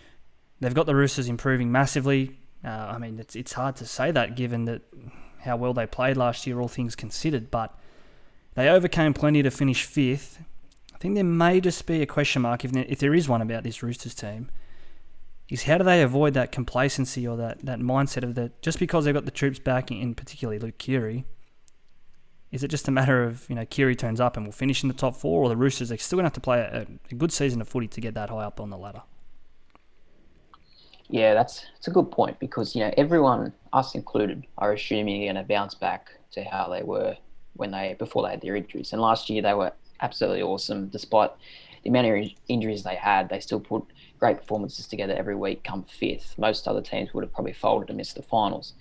they've got the Roosters improving massively. It's hard to say that given that how well they played last year, all things considered, but they overcame plenty to finish 5th. I think there may just be a question mark, if there is one about this Roosters team, is how do they avoid that complacency or that mindset of that just because they've got the troops back, in particularly Luke Keary, is it just a matter of, Keary turns up and will finish in the top 4, or the Roosters, they're still going to have to play a good season of footy to get that high up on the ladder? Yeah, that's a good point because, everyone, us included, are assuming they're going to bounce back to how they were before they had their injuries. And last year they were absolutely awesome. Despite the amount of injuries they had, they still put great performances together every week come 5th. Most other teams would have probably folded and missed the finals.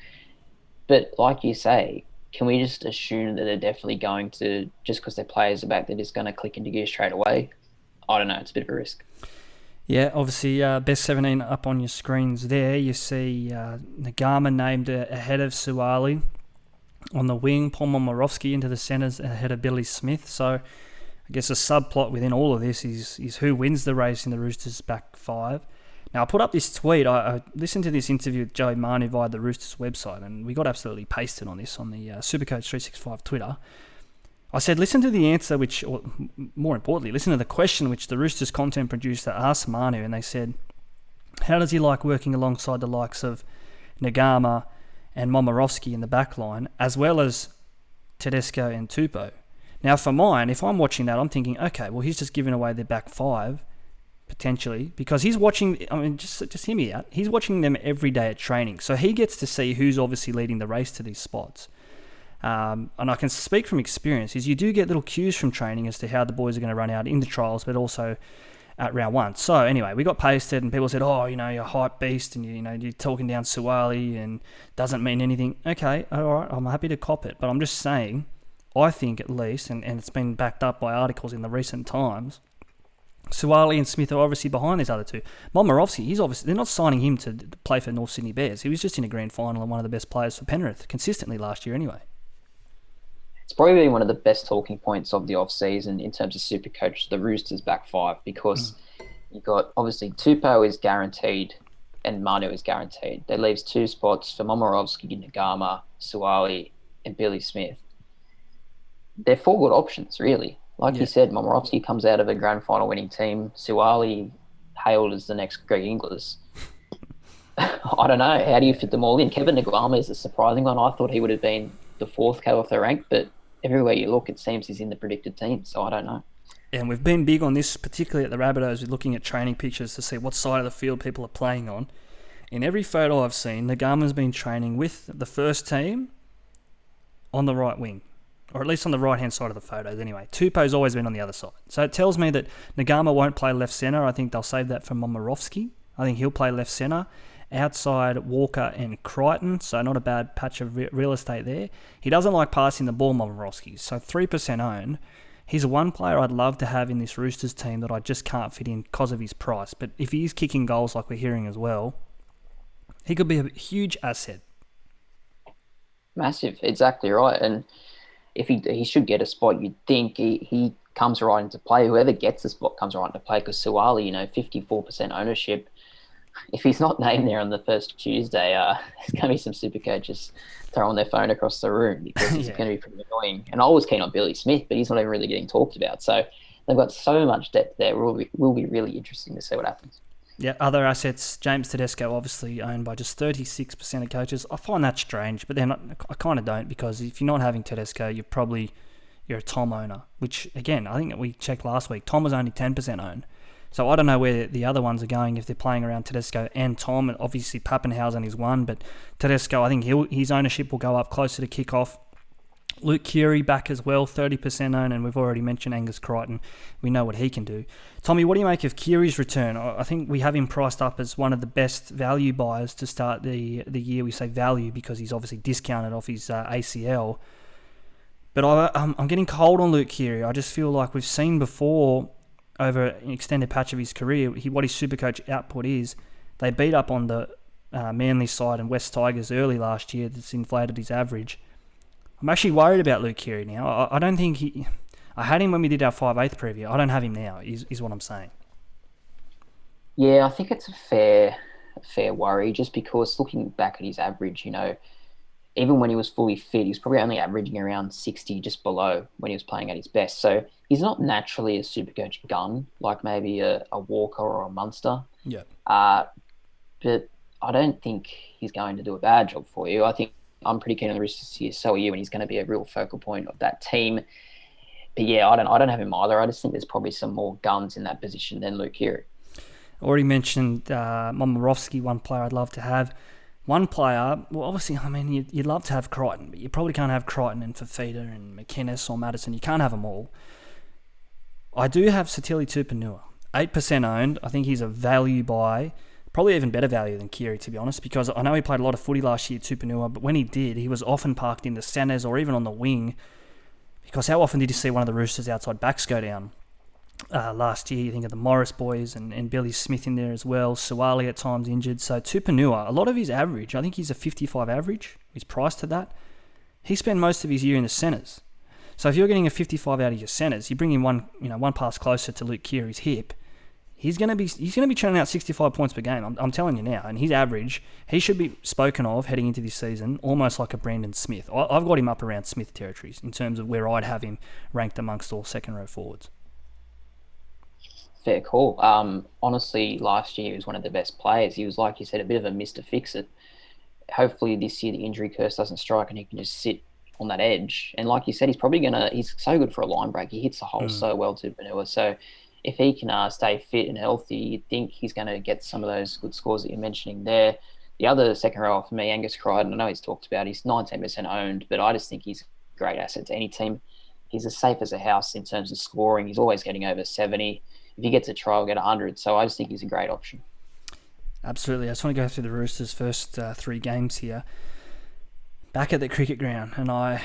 But like you say, can we just assume that they're definitely going to, just because their players are back, they're just going to click into gear straight away? I don't know. It's a bit of a risk. Yeah, obviously, best 17 up on your screens there. You see Nagama named ahead of Suwali on the wing, Paul Momirovski into the centres ahead of Billy Smith. So I guess a subplot within all of this is who wins the race in the Roosters' back 5. Now, I put up this tweet. I listened to this interview with Joey Manu via the Roosters website, and we got absolutely pasted on this on the SuperCoach365 Twitter. I said, listen to the answer, or more importantly, listen to the question which the Roosters content producer asked Manu, and they said, how does he like working alongside the likes of Nagama and Momirovski in the back line, as well as Tedesco and Tupou? Now, for mine, if I'm watching that, I'm thinking, okay, well, he's just giving away their back 5, potentially, because he's watching, just hear me out, he's watching them every day at training, so he gets to see who's obviously leading the race to these spots. And I can speak from experience, is you do get little cues from training as to how the boys are going to run out in the trials, but also at round 1. So anyway, we got pasted and people said, oh, you're a hype beast and you're talking down Suwali and doesn't mean anything. Okay, all right, I'm happy to cop it. But I'm just saying, I think at least, and it's been backed up by articles in the recent times, Suwali and Smith are obviously behind these other two. Momirovski, they're not signing him to play for North Sydney Bears. He was just in a grand final and one of the best players for Penrith consistently last year anyway. It's probably been one of the best talking points of the off-season in terms of SuperCoach, the Roosters back 5, because you've got, obviously, Tupou is guaranteed and Manu is guaranteed. That leaves 2 spots for Momirovski, Nagama, Suwali and Billy Smith. They're 4 good options, really. Like you said, Momirovski comes out of a grand final winning team. Suwali hailed as the next Greg Inglis. I don't know. How do you fit them all in? Kevin Nagama is a surprising one. I thought he would have been the 4th K off the rank, but everywhere you look, it seems he's in the predicted team, so I don't know. And we've been big on this, particularly at the Rabbitohs, with looking at training pictures to see what side of the field people are playing on. In every photo I've seen, Nagama's been training with the first team on the right wing, or at least on the right-hand side of the photos anyway. Tupou's always been on the other side. So it tells me that Nagama won't play left centre. I think they'll save that for Momirovski. I think he'll play left centre. Outside Walker and Crichton, so not a bad patch of real estate there. He doesn't like passing the ball, Momirovski, so 3% owned. He's one player I'd love to have in this Roosters team that I just can't fit in because of his price. But if he is kicking goals like we're hearing as well, he could be a huge asset. Massive, exactly right. And if he should get a spot, you'd think he comes right into play. Whoever gets the spot comes right into play because Suwali, 54% ownership. If he's not named there on the first Tuesday, there's going to be some super coaches throwing their phone across the room because it's going to be pretty annoying. And I was keen on Billy Smith, but he's not even really getting talked about. So they've got so much depth there. It will be really interesting to see what happens. Yeah, other assets, James Tedesco obviously owned by just 36% of coaches. I find that strange, but then I kind of don't, because if you're not having Tedesco, you're a Tom owner, which, again, I think we checked last week. Tom was only 10% owned. So I don't know where the other ones are going, if they're playing around Tedesco and Tom. And obviously Pappenhausen is one, but Tedesco, I think his ownership will go up closer to kick-off. Luke Keary back as well, 30% owned, and we've already mentioned Angus Crichton. We know what he can do. Tommy, what do you make of Keary's return? I think we have him priced up as one of the best value buyers to start the year. We say value because he's obviously discounted off his ACL. But I'm getting cold on Luke Keary. I just feel like we've seen before over an extended patch of his career, what his SuperCoach output is. They beat up on the Manly side and West Tigers early last year. That's inflated his average. I'm actually worried about Luke Keary now. I don't think I had him when we did our 5/8 preview. I don't have him now, is what I'm saying. Yeah, I think it's a fair worry, just because looking back at his average, even when he was fully fit, he was probably only averaging around 60, just below when he was playing at his best. So he's not naturally a SuperCoach gun, like maybe a Walker or a Munster. Yeah. But I don't think he's going to do a bad job for you. I think I'm pretty keen on the Roosters this year. So are you, and he's going to be a real focal point of that team. But yeah, I don't have him either. I just think there's probably some more guns in that position than Luke Keary. Already mentioned Momirovski, one player I'd love to have. One player, well, obviously, I mean, you'd love to have Crichton, but you probably can't have Crichton and Fafita and McInnes or Madison. You can't have them all. I do have Satili Tupanua, 8% owned. I think he's a value buy, probably even better value than Keary, to be honest, because I know he played a lot of footy last year, Tupanua, but when he did, he was often parked in the centres or even on the wing, because how often did you see one of the Roosters outside backs go down? Last year, you think of the Morris boys and Billy Smith in there as well. Suwali at times injured. So Tupanua, a lot of his average, I think he's a 55 average. He's priced to that. He spent most of his year in the centres. So if you're getting a 55 out of your centres, you bring in one pass closer to Luke Keary's hip, he's going to be churning out 65 points per game. I'm telling you now. And his average, he should be spoken of heading into this season almost like a Brandon Smith. I've got him up around Smith territories in terms of where I'd have him ranked amongst all second row forwards. Fair call. Honestly, last year he was one of the best players. He was, like you said, a bit of a Mr. Fix-It. Hopefully this year the injury curse doesn't strike and he can just sit on that edge. And like you said, he's so good for a line break. He hits the hole so well to Benua. So if he can stay fit and healthy, you'd think he's going to get some of those good scores that you're mentioning there. The other second row for me, Angus Crichton, I know he's talked about, he's 19% owned, but I just think he's a great asset to any team. He's as safe as a house in terms of scoring. He's always getting over 70. If he gets a try, he'll get 100. So I just think he's a great option. Absolutely. I just want to go through the Roosters' first 3 games here. Back at the cricket ground, and I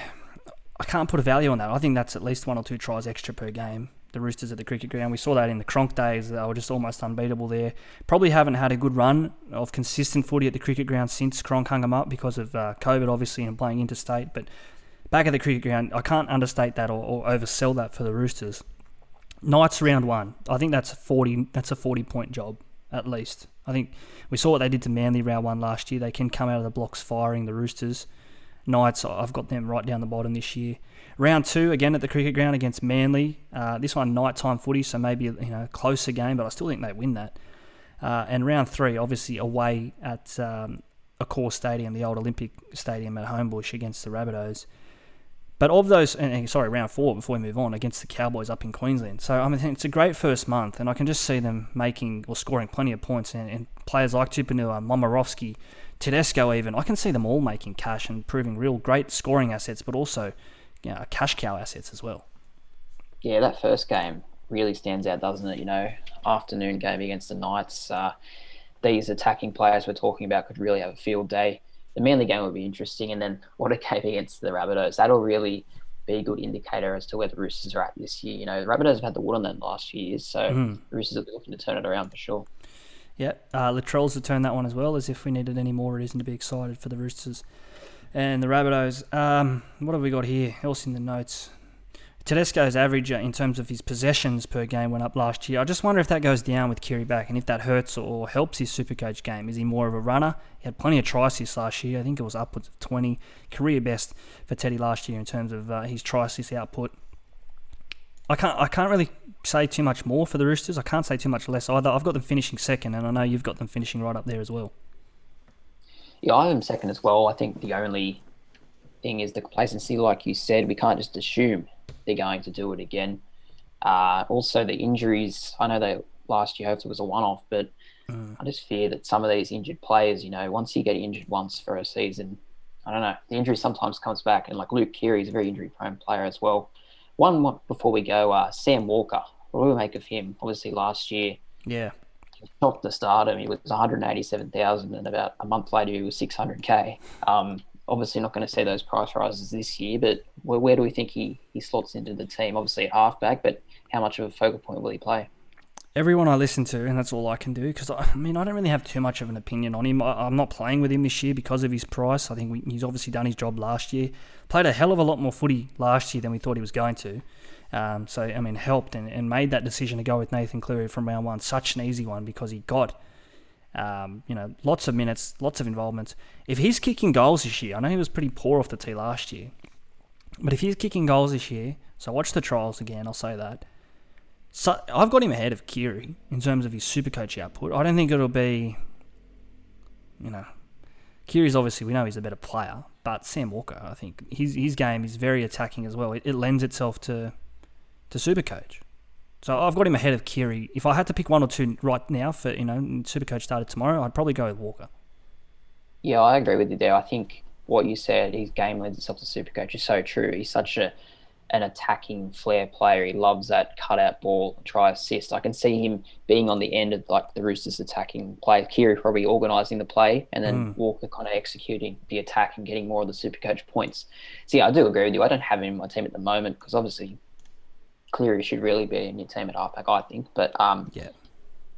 can't put a value on that. I think that's at least 1 or 2 tries extra per game. The Roosters at the cricket ground. We saw that in the Cronk days. They were just almost unbeatable there. Probably haven't had a good run of consistent footy at the cricket ground since Cronk hung them up because of COVID, obviously, and playing interstate. But back at the cricket ground, I can't understate that or oversell that for the Roosters. Knights round 1. I think that's a 40-point job, at least. I think we saw what they did to Manly round 1 last year. They can come out of the blocks firing the Roosters. Knights, I've got them right down the bottom this year. Round 2, again at the cricket ground against Manly. This one, nighttime footy, so maybe a closer game, but I still think they win that. And round 3, obviously away at Accor Stadium, the old Olympic Stadium at Homebush against the Rabbitohs. But of those, round 4 before we move on, against the Cowboys up in Queensland. So I mean, it's a great first month, and I can just see them making or scoring plenty of points. And players like Tupanua, Momirovski, Tedesco even, I can see them all making cash and proving real great scoring assets, but also cash cow assets as well. Yeah, that first game really stands out, doesn't it? Afternoon game against the Knights. These attacking players we're talking about could really have a field day. The Manly game will be interesting, and then what a game against the Rabbitohs. That'll really be a good indicator as to where the Roosters are at this year. The Rabbitohs have had the wood on them the last few years, so the Roosters are looking to turn it around for sure. Yeah, Latrell's returned that one as well, as if we needed any more reason to be excited for the Roosters. And the Rabbitohs, what have we got here? Else in the notes? Tedesco's average in terms of his possessions per game went up last year. I just wonder if that goes down with Keary back and if that hurts or helps his SuperCoach game. Is he more of a runner? He had plenty of try-assists last year. I think it was upwards of 20. Career best for Teddy last year in terms of his try-assist output. I can't really say too much more for the Roosters. I can't say too much less either. I've got them finishing second, and I know you've got them finishing right up there as well. Yeah, I am second as well. I think the only thing is the complacency. Like you said, we can't just assume they're going to do it again. Also, the injuries, I know last year. Hopefully it was a one-off, but I just fear that some of these injured players, once you get injured once for a season, I don't know, the injury sometimes comes back. And like Luke Keary is a very injury-prone player as well. One more before we go, Sam Walker. What do we make of him? Obviously last year, Yeah. he shocked the stardom. He was 187,000, and about a month later he was 600K. Obviously not going to see those price rises this year, but where do we think he slots into the team? Obviously at halfback, but how much of a focal point will he play? Everyone I listen to, and that's all I can do, because I don't really have too much of an opinion on him. I'm not playing with him this year because of his price. I think he's obviously done his job last year. Played a hell of a lot more footy last year than we thought he was going to. Helped and made that decision to go with Nathan Cleary from round one. Such an easy one because he got, lots of minutes, lots of involvement. If he's kicking goals this year, I know he was pretty poor off the tee last year, but if he's kicking goals this year, so watch the trials again, I'll say that. So I've got him ahead of Keary in terms of his SuperCoach output. I don't think it'll be, Keary's obviously, we know he's a better player, but Sam Walker, I think his game is very attacking as well. It lends itself to SuperCoach. So I've got him ahead of Keary. If I had to pick one or two right now for, SuperCoach started tomorrow, I'd probably go with Walker. Yeah, I agree with you there. I think what you said, his game lends itself to SuperCoach, is so true. He's such an attacking flair player. He loves that cutout ball, try assist. I can see him being on the end of like the Roosters attacking play. Keary probably organising the play, and then Walker kind of executing the attack and getting more of the SuperCoach points. So yeah, I do agree with you. I don't have him in my team at the moment because obviously Cleary should really be in your team at halfback, I think. But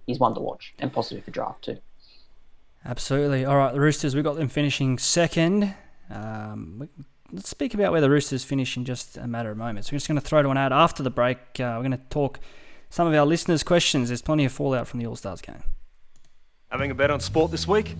he's one to watch and possibly for draft too. Absolutely. All right, the Roosters, we got them finishing second. Let's speak about where the Roosters finish in just a matter of moments. We're just going to throw to an ad after the break. We're going to talk some of our listeners' questions. There's plenty of fallout from the All-Stars game. Having a bet on sport this week?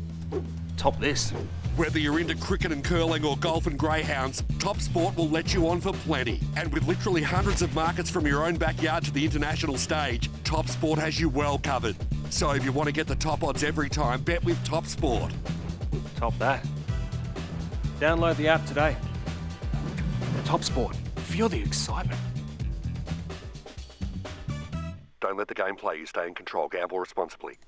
Top this. Whether you're into cricket and curling or golf and greyhounds, Top Sport will let you on for plenty. And with literally hundreds of markets from your own backyard to the international stage, Top Sport has you well covered. So if you want to get the top odds every time, bet with Top Sport. Top that. Download the app today. Top Sport. Feel the excitement. Don't let the game play you. Stay in control. Gamble responsibly.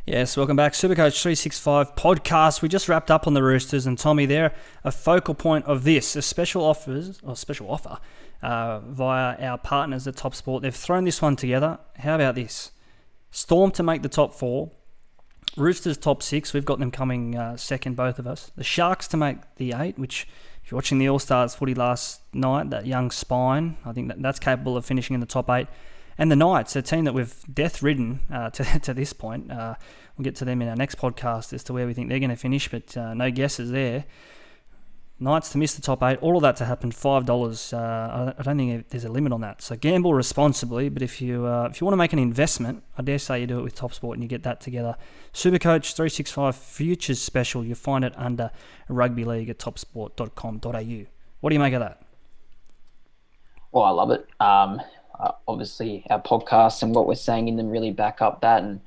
Yes, welcome back. SuperCoach365 podcast. We just wrapped up on the Roosters, and Tommy, they're a focal point of this, a special offer via our partners at Top Sport. They've thrown this one together. How about this? Storm to make the top 4. Roosters top 6. We've got them coming second, both of us. The Sharks to make the 8, which if you're watching the All-Stars footy last night, that young spine, I think that's capable of finishing in the top 8. And the Knights, a team that we've death-ridden to this point. We'll get to them in our next podcast as to where we think they're going to finish, but no guesses there. Knights to miss the top 8, all of that to happen, $5. I don't think there's a limit on that. So gamble responsibly, but if you want to make an investment, I dare say you do it with Top Sport and you get that together. SuperCoach365 Futures Special, you'll find it under Rugby League at topsport.com.au. What do you make of that? Well, I love it. Obviously, our podcasts and what we're saying in them really back up that, and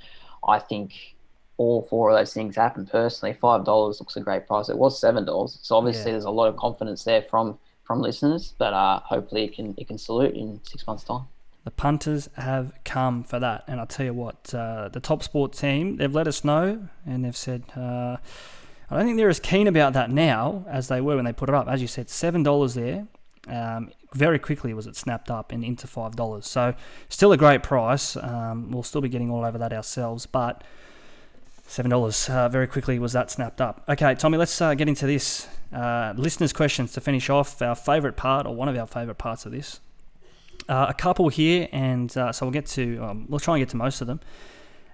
I think all 4 of those things happen personally. $5 looks a great price. It was $7, so obviously there's a lot of confidence there from listeners, but hopefully it can salute in 6 months' time. The punters have come for that, and I'll tell you what, the Top Sport team, they've let us know, and they've said, I don't think they're as keen about that now as they were when they put it up. As you said, $7 there. Very quickly was it snapped up and into $5. So still a great price. We'll still be getting all over that ourselves, but $7 very quickly was that snapped up. Okay, Tommy, let's get into this. Listeners' questions to finish off our favourite part, or one of our favourite parts of this. A couple here, and so we'll try and get to most of them.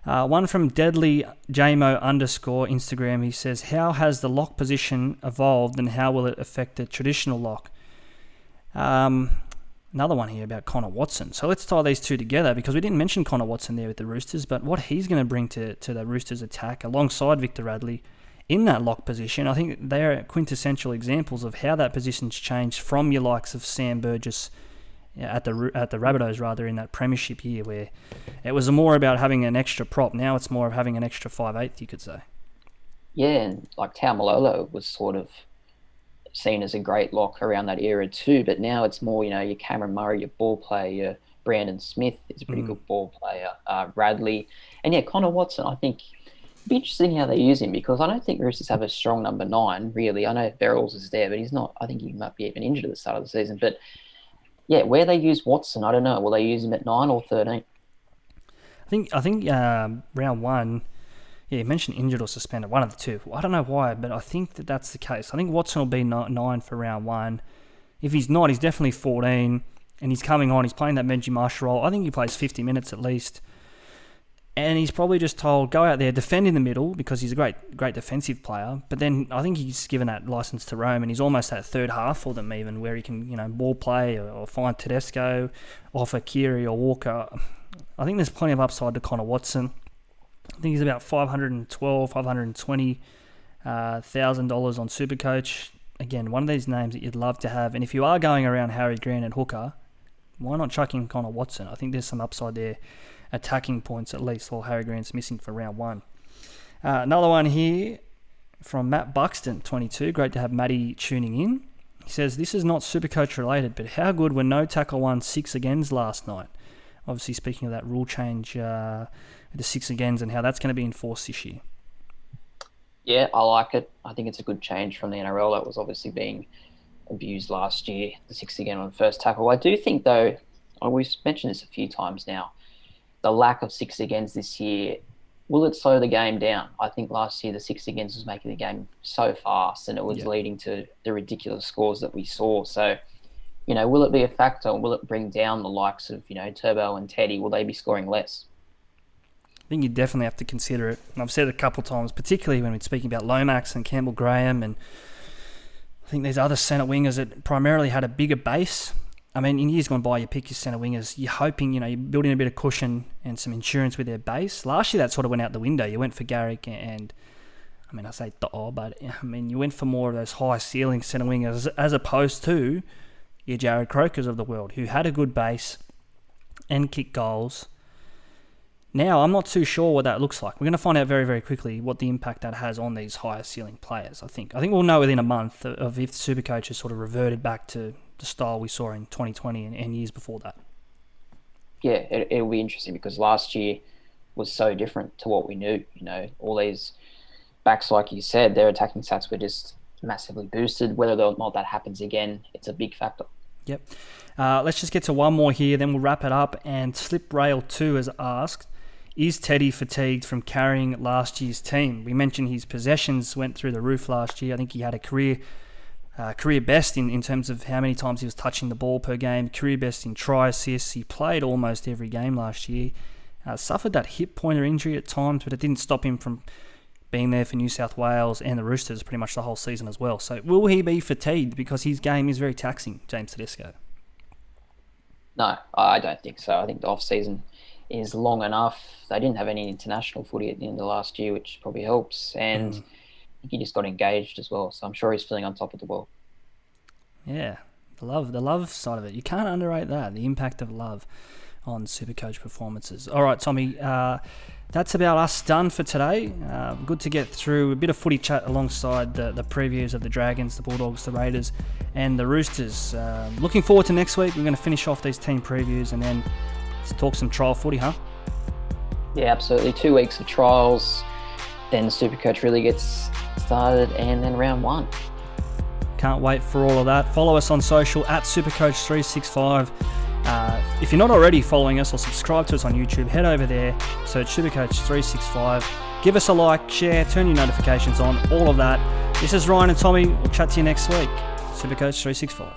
One from Deadly JMO _ Instagram. He says, how has the lock position evolved and how will it affect the traditional lock? Another one here about Connor Watson. So let's tie these two together because we didn't mention Connor Watson there with the Roosters, but what he's going to bring to the Roosters attack alongside Victor Radley in that lock position, I think they're quintessential examples of how that position's changed from your likes of Sam Burgess at the Rabbitohs rather in that premiership year where it was more about having an extra prop. Now it's more of having an extra 5/8, you could say. Yeah, and like Taumalolo was sort of seen as a great lock around that era too, but now it's more, your Cameron Murray, your ball player, your Brandon Smith is a pretty good ball player. Radley. And yeah, Connor Watson, I think it'd be interesting how they use him, because I don't think Roosters have a strong number 9, really. I know Verrills is there, but he's not. I think he might be even injured at the start of the season. But yeah, where they use Watson, I don't know. Will they use him at 9 or 13? I think round 1, yeah, you mentioned injured or suspended, one of the two. I don't know why, but I think that's the case. I think Watson will be 9 for round 1. If he's not, he's definitely 14, and he's coming on. He's playing that Benji Marshall role. I think he plays 50 minutes at least. And he's probably just told, go out there, defend in the middle, because he's a great defensive player. But then I think he's given that license to roam, and he's almost that third half for them even, where he can, ball play or find Tedesco, offer Keary or Walker. I think there's plenty of upside to Connor Watson. I think he's about $520,000 on SuperCoach. Again, one of these names that you'd love to have. And if you are going around Harry Grant and hooker, why not chuck in Connor Watson? I think there's some upside there, attacking points at least, while Harry Grant's missing for round 1. Another one here from Matt Buxton, 22. Great to have Matty tuning in. He says, this is not SuperCoach related, but how good were no tackle 1 6 agains last night? Obviously, speaking of that rule change, the 6 agains and how that's going to be enforced this year. Yeah, I like it. I think it's a good change from the NRL. That was obviously being abused last year, the 6 again on first tackle. I do think, though, we've mentioned this a few times now, the lack of 6 agains this year, will it slow the game down? I think last year the 6 agains was making the game so fast, and it was leading to the ridiculous scores that we saw. So, will it be a factor? Will it bring down the likes of, Turbo and Teddy? Will they be scoring less? I think you definitely have to consider it. And I've said it a couple of times, particularly when we're speaking about Lomax and Campbell Graham, and I think these other centre wingers that primarily had a bigger base. I mean, in years gone by, you pick your centre wingers, you're hoping, you're building a bit of cushion and some insurance with their base. Last year, that sort of went out the window. You went for Garrick and, I say but you went for more of those high ceiling centre wingers as opposed to your Jared Crokers of the world, who had a good base and kicked goals. Now, I'm not too sure what that looks like. We're going to find out very, very quickly what the impact that has on these higher ceiling players, I think. I think we'll know within a month of if SuperCoach has sort of reverted back to the style we saw in 2020 and years before that. Yeah, it'll be interesting, because last year was so different to what we knew. All these backs, like you said, their attacking stats were just massively boosted. Whether or not that happens again, it's a big factor. Yep. Let's just get to one more here, then we'll wrap it up. And Slip Rail 2 has asked, is Teddy fatigued from carrying last year's team? We mentioned his possessions went through the roof last year. I think he had a career best in terms of how many times he was touching the ball per game, career best in try assists. He played almost every game last year. Suffered that hip pointer injury at times, but it didn't stop him from being there for New South Wales and the Roosters pretty much the whole season as well. So will he be fatigued? Because his game is very taxing, James Tedesco. No, I don't think so. I think the off-season is long enough. They didn't have any international footy at the end of last year, which probably helps. And I think he just got engaged as well. So I'm sure he's feeling on top of the world. Yeah, the love side of it. You can't underrate that, the impact of love on SuperCoach performances. All right, Tommy, that's about us done for today. Good to get through a bit of footy chat alongside the previews of the Dragons, the Bulldogs, the Raiders, and the Roosters. Looking forward to next week. We're going to finish off these team previews and then let's talk some trial footy, huh? Yeah, absolutely. 2 weeks of trials, then the SuperCoach really gets started, and then round 1. Can't wait for all of that. Follow us on social at SuperCoach365. If you're not already following us or subscribe to us on YouTube, head over there, search SuperCoach365. Give us a like, share, turn your notifications on, all of that. This is Ryan and Tommy. We'll chat to you next week. SuperCoach365.